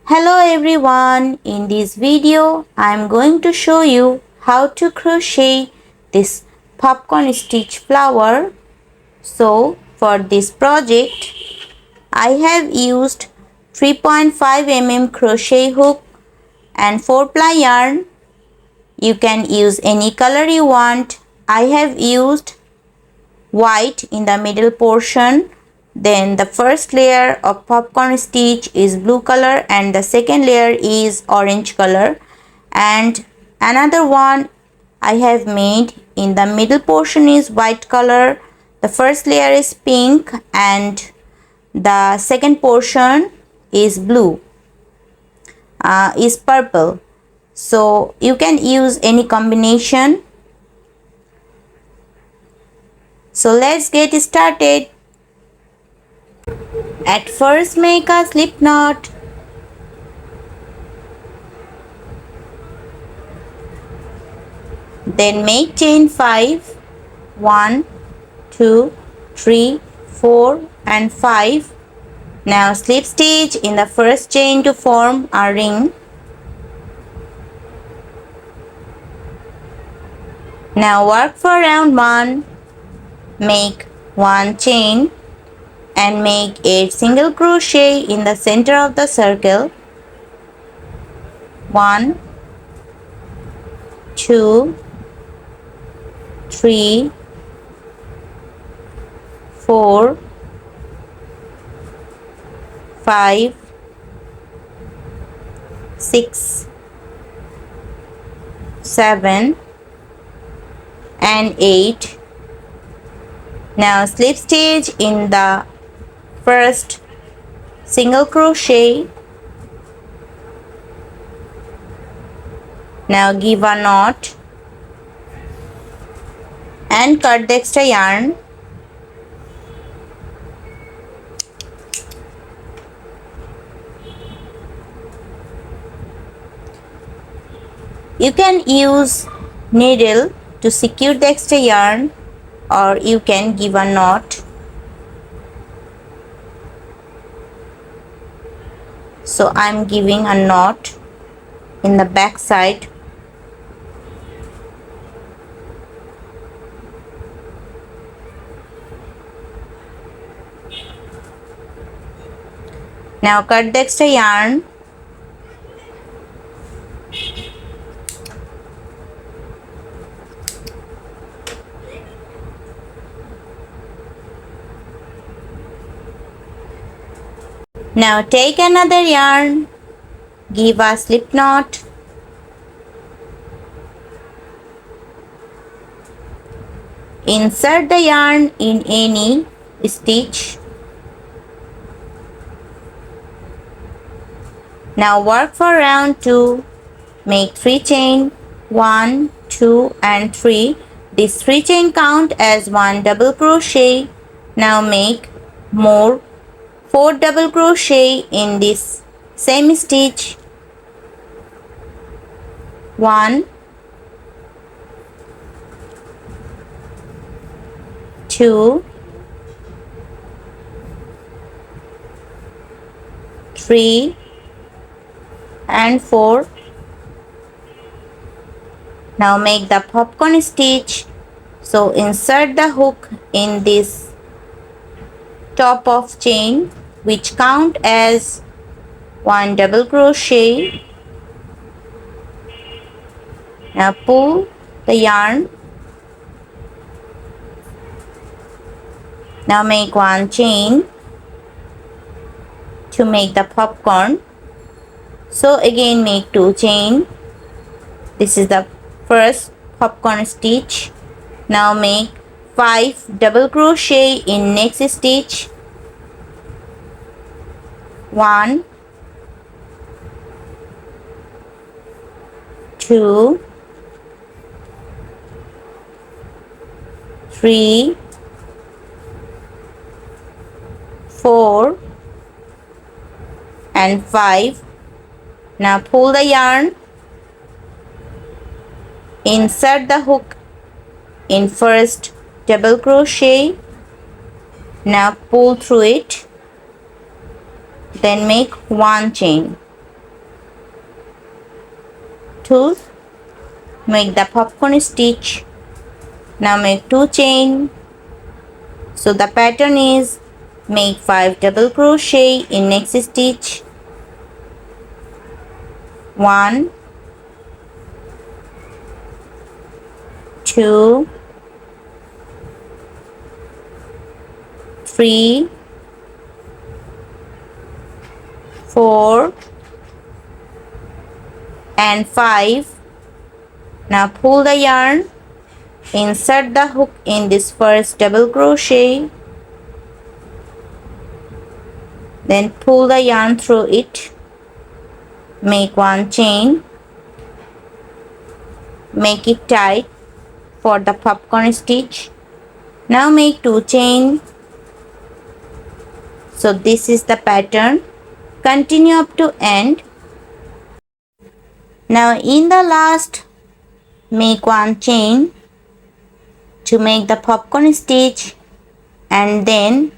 Hello everyone, in this video I am going to show you how to crochet this popcorn stitch flower. So for this project I have used 3.5 mm crochet hook and 4 ply yarn. You can use any color you want. I have used white in the middle portion. Then the first layer of popcorn stitch is blue color and the second layer is orange color, and another one I have made in the middle portion is white color. The first layer is pink and the second portion is blue, is purple. So you can use any combination. So let's get started. At first make a slip knot. Then make chain 5. 1, 2, 3, 4 and 5. Now slip stitch in the first chain to form a ring. Now work for round 1. Make 1 chain and make 8 single crochet in the center of the circle. 1, 2, 3, 4, 5, 6, 7 and 8. Now slip stitch in the first single crochet. Now give a knot and cut the extra yarn. You can use needle to secure the extra yarn, or you can give a knot. So I am giving a knot in the back side. Now cut the extra yarn. Now take another yarn, give a slip knot, insert the yarn in any stitch. Now work for round 2, make 3 chain, 1, 2 and 3. This 3 chain count as 1 double crochet. Now make more 4 double crochet in this same stitch. 1, 2, 3 and 4. Now make the popcorn stitch. So insert the hook in this top of chain, which count as 1 double crochet. Now pull the yarn. Now make 1 chain to make the popcorn. So again make 2 chain. This is the first popcorn stitch. Now make 5 double crochet in next stitch. 1, 2, 3, 4 and 5. Now pull the yarn, insert the hook in first double crochet. Now pull through it, then make 1 chain. to make the popcorn stitch. Now make 2 chain. So the pattern is make 5 double crochet in next stitch. 1, 2, 3, 4 and 5. Now pull the yarn, insert the hook in this first double crochet, then pull the yarn through it, make 1 chain, make it tight for the popcorn stitch. Now make 2 chain. So this is the pattern. Continue up to end. Now in the last, make 1 chain to make the popcorn stitch and then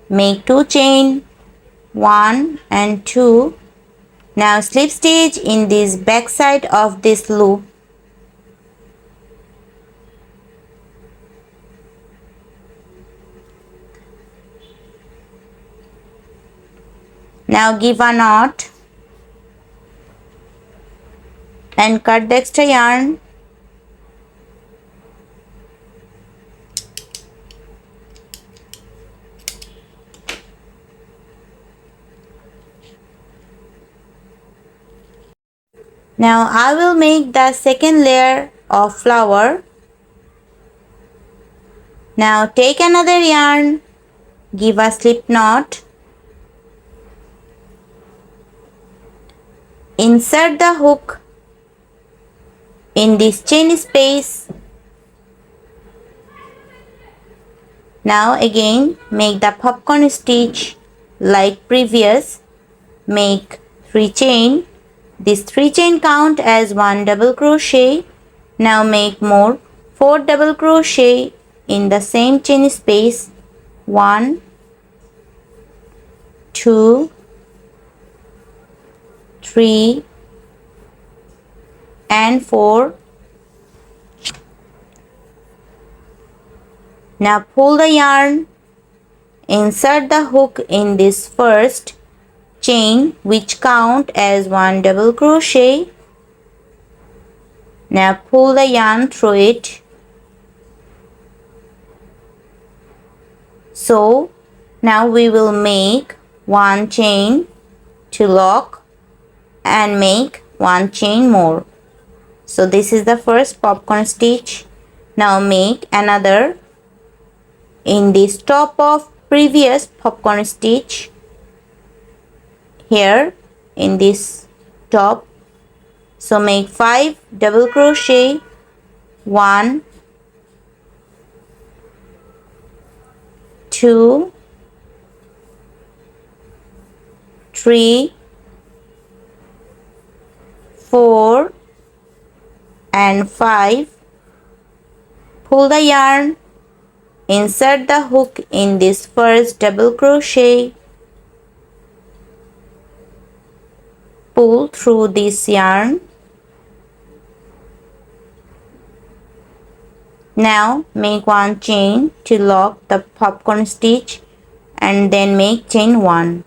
make 2 chain, 1 and 2. Now slip stitch in this back side of this loop. Now give a knot and cut the extra yarn. Now I will make the second layer of flower. Now take another yarn, give a slip knot, insert the hook in this chain space. Now again make the popcorn stitch like previous. Make 3 chain. This 3 chain count as 1 double crochet. Now make more 4 double crochet in the same chain space. 1, 2, 3 and 4. Now pull the yarn, insert the hook in this first chain which count as 1 double crochet. Now pull the yarn through it. So now we will make 1 chain to lock and make 1 chain more. So this is the first popcorn stitch. Now make another in this top of previous popcorn stitch. Here in this top. So make 5 double crochet. 1, 2, 3, 4 and 5. Pull the yarn, insert the hook in this first double crochet, pull through this yarn. Now make 1 chain to lock the popcorn stitch and then make chain 1.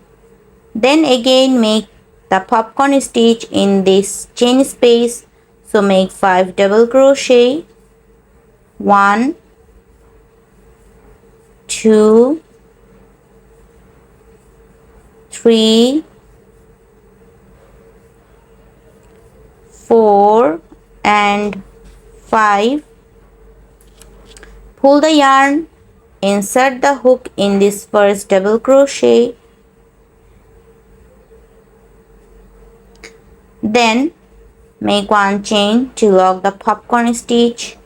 Then again make the popcorn stitch in this chain space. So make 5 double crochet. 1, 2, 3, 4 and 5. Pull the yarn, insert the hook in this first double crochet, then make 1 chain to lock the popcorn stitch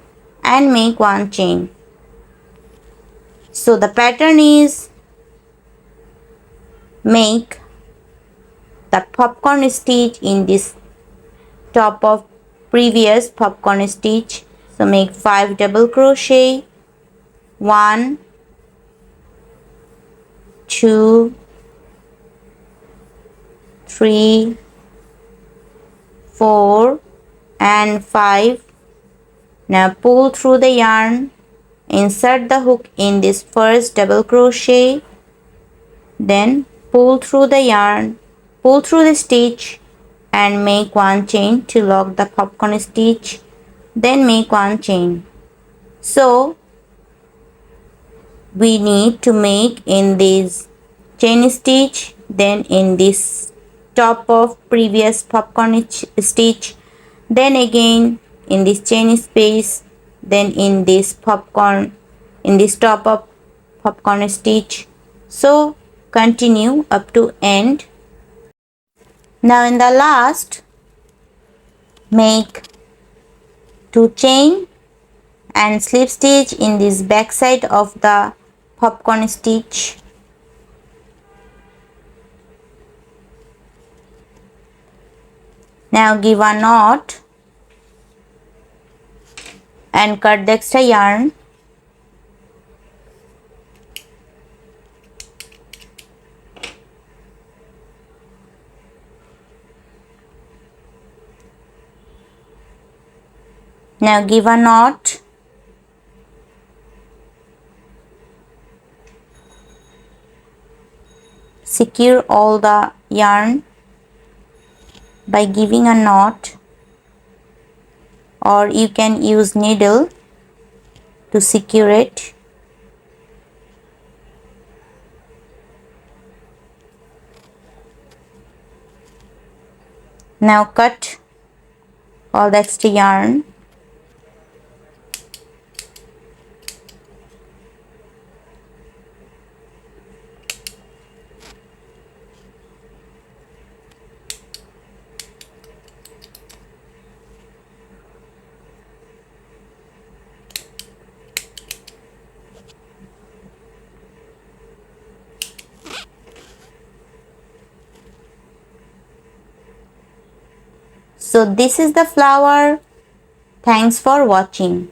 and make 1 chain. So the pattern is make the popcorn stitch in this top of previous popcorn stitch. So make 5 double crochet. 1, 2, 3, 4 and 5. Now pull through the yarn, insert the hook in this first double crochet, then pull through the yarn, pull through the stitch and make one chain to lock the popcorn stitch, then make one chain. So we need to make in this chain stitch, then in this top of previous popcorn stitch, then again in this chain space, then in this popcorn, in this top of popcorn stitch. So continue up to end. Now in the last, make 2 chain and slip stitch in this back side of the popcorn stitch. Now give a knot and cut the extra yarn. Now give a knot. Secure all the yarn by giving a knot, or you can use needle to secure it. Now cut all the extra yarn. So this is the flower. Thanks for watching.